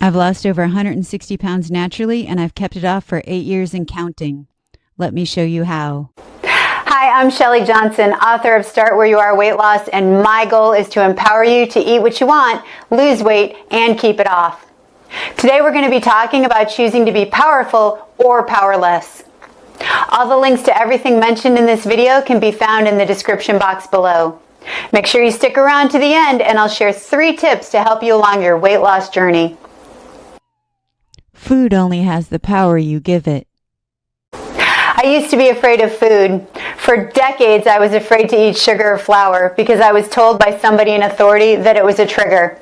I've lost over 160 pounds naturally, and I've kept it off for 8 years and counting. Let me show you how. Hi, I'm Shelli Johnson, author of Start Where You Are Weight Loss, and my goal is to empower you to eat what you want, lose weight, and keep it off. Today we're going to be talking about choosing to be powerful or powerless. All the links to everything mentioned in this video can be found in the description box below. Make sure you stick around to the end, and I'll share 3 tips to help you along your weight loss journey. Food only has the power you give it. I used to be afraid of food. For decades, I was afraid to eat sugar or flour because I was told by somebody in authority that it was a trigger.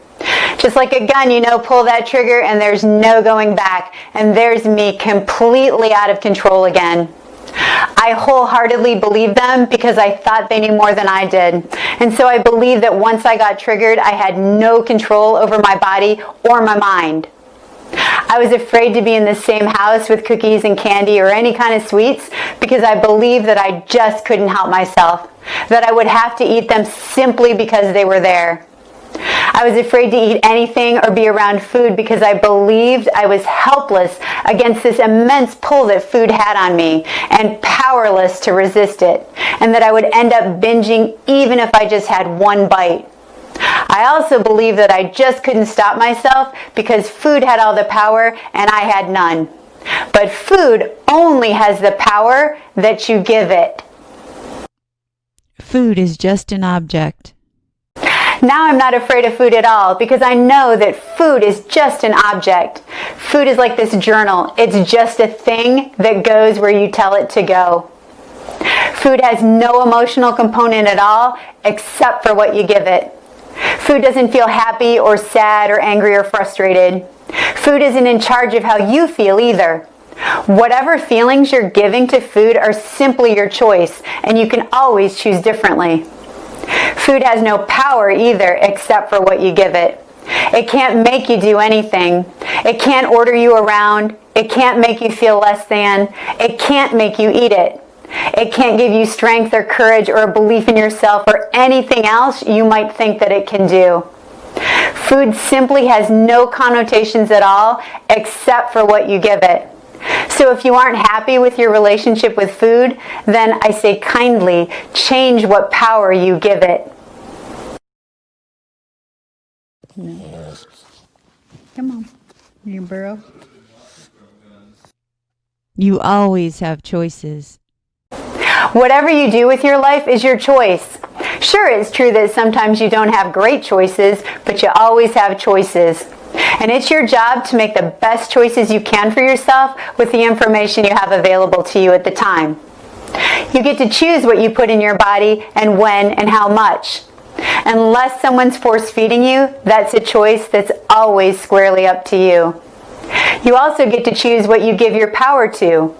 Just like a gun, you know, pull that trigger and there's no going back. And there's me completely out of control again. I wholeheartedly believed them because I thought they knew more than I did. And so I believed that once I got triggered, I had no control over my body or my mind. I was afraid to be in the same house with cookies and candy or any kind of sweets because I believed that I just couldn't help myself, that I would have to eat them simply because they were there. I was afraid to eat anything or be around food because I believed I was helpless against this immense pull that food had on me and powerless to resist it, and that I would end up binging even if I just had one bite. I also believed that I just couldn't stop myself because food had all the power and I had none. But food only has the power that you give it. Food is just an object. Now I'm not afraid of food at all because I know that food is just an object. Food is like this journal. It's just a thing that goes where you tell it to go. Food has no emotional component at all except for what you give it. Food doesn't feel happy or sad or angry or frustrated. Food isn't in charge of how you feel either. Whatever feelings you're giving to food are simply your choice, and you can always choose differently. Food has no power either except for what you give it. It can't make you do anything. It can't order you around. It can't make you feel less than. It can't make you eat it. It can't give you strength or courage or a belief in yourself or anything else you might think that it can do. Food simply has no connotations at all except for what you give it. So if you aren't happy with your relationship with food, then I say kindly change what power you give it. Come on. You burrow. You always have choices. Whatever you do with your life is your choice. Sure, it's true that sometimes you don't have great choices, but you always have choices. And it's your job to make the best choices you can for yourself with the information you have available to you at the time. You get to choose what you put in your body and when and how much. Unless someone's force-feeding you, that's a choice that's always squarely up to you. You also get to choose what you give your power to.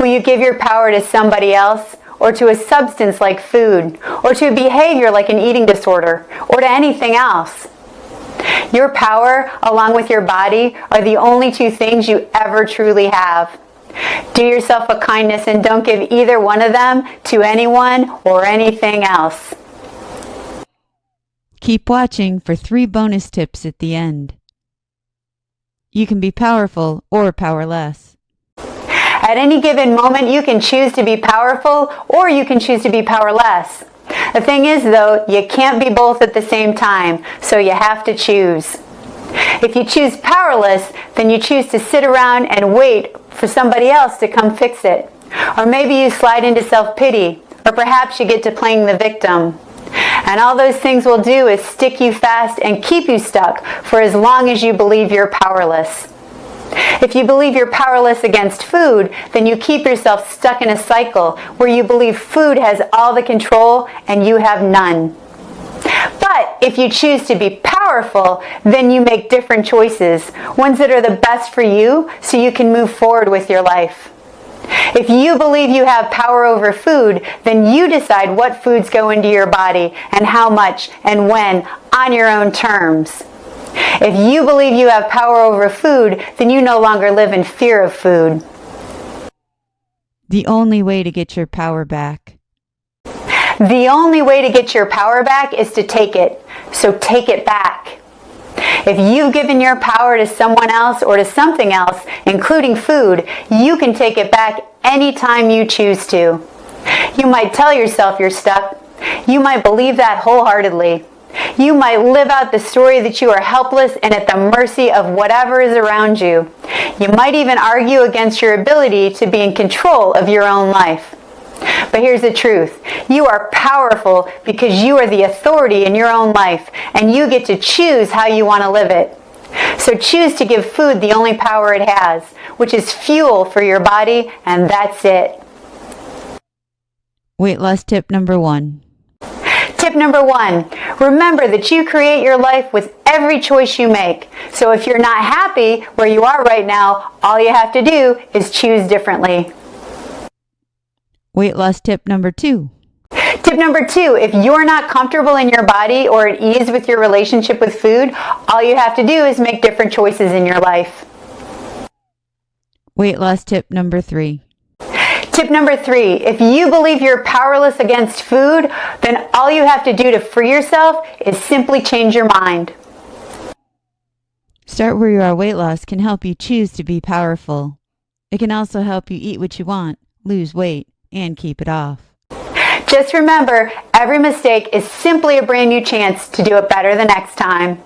Will you give your power to somebody else, or to a substance like food, or to a behavior like an eating disorder, or to anything else? Your power, along with your body, are the only 2 things you ever truly have. Do yourself a kindness and don't give either one of them to anyone or anything else. Keep watching for 3 bonus tips at the end. You can be powerful or powerless. At any given moment, you can choose to be powerful or you can choose to be powerless. The thing is, though, you can't be both at the same time, so you have to choose. If you choose powerless, then you choose to sit around and wait for somebody else to come fix it. Or maybe you slide into self-pity, or perhaps you get to playing the victim. And all those things will do is stick you fast and keep you stuck for as long as you believe you're powerless. If you believe you're powerless against food, then you keep yourself stuck in a cycle where you believe food has all the control and you have none. But if you choose to be powerful, then you make different choices, ones that are the best for you so you can move forward with your life. If you believe you have power over food, then you decide what foods go into your body and how much and when on your own terms. If you believe you have power over food, then you no longer live in fear of food. The only way to get your power back. The only way to get your power back is to take it. So take it back. If you've given your power to someone else or to something else, including food, you can take it back anytime you choose to. You might tell yourself you're stuck. You might believe that wholeheartedly. You might live out the story that you are helpless and at the mercy of whatever is around you. You might even argue against your ability to be in control of your own life. But here's the truth. You are powerful because you are the authority in your own life, and you get to choose how you want to live it. So choose to give food the only power it has, which is fuel for your body, and that's it. Weight loss tip number 1. Tip number 1, remember that you create your life with every choice you make. So if you're not happy where you are right now, all you have to do is choose differently. Weight loss tip number 2. Tip number 2, if you're not comfortable in your body or at ease with your relationship with food, all you have to do is make different choices in your life. Weight loss tip number 3. Tip number 3, if you believe you're powerless against food, then all you have to do to free yourself is simply change your mind. Start where you are. Weight loss can help you choose to be powerful. It can also help you eat what you want, lose weight, and keep it off. Just remember, every mistake is simply a brand new chance to do it better the next time.